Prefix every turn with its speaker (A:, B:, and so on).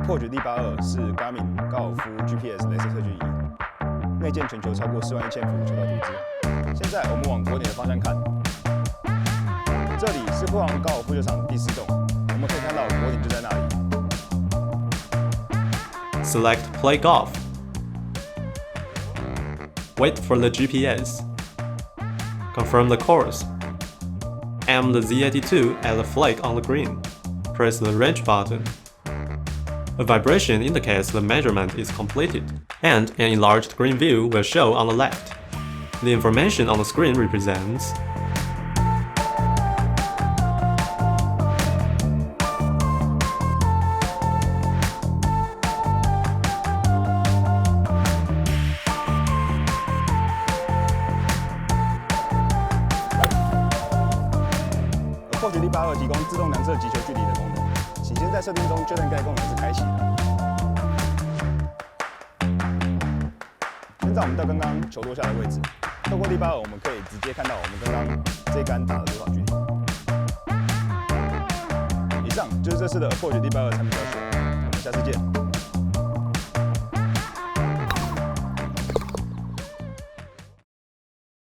A: Approach 682是 Garmin 高尔夫 GPS 雷射测距仪，内建全球超过41000幅球道图纸。现在我们往国点的方向看，这里是富航高尔夫球场第4栋，我们可以看到国点就在那里。
B: Select Play Golf. Wait for the GPS. Confirm the course. Aim the Z82 at the flag on the green. Press the range button. A vibration indicates the measurement is completed, and an enlarged green view will show on the left. The information on the screen represents
A: Approach 682提供自动量测击球距离的功能，请先在设定中确认该功能是开启的。现在我们到刚刚球落下的位置，透过682，我们可以直接看到我们刚刚这杆打了多少距离。以上就是这次的 Approach 682产品教学，我们下次见。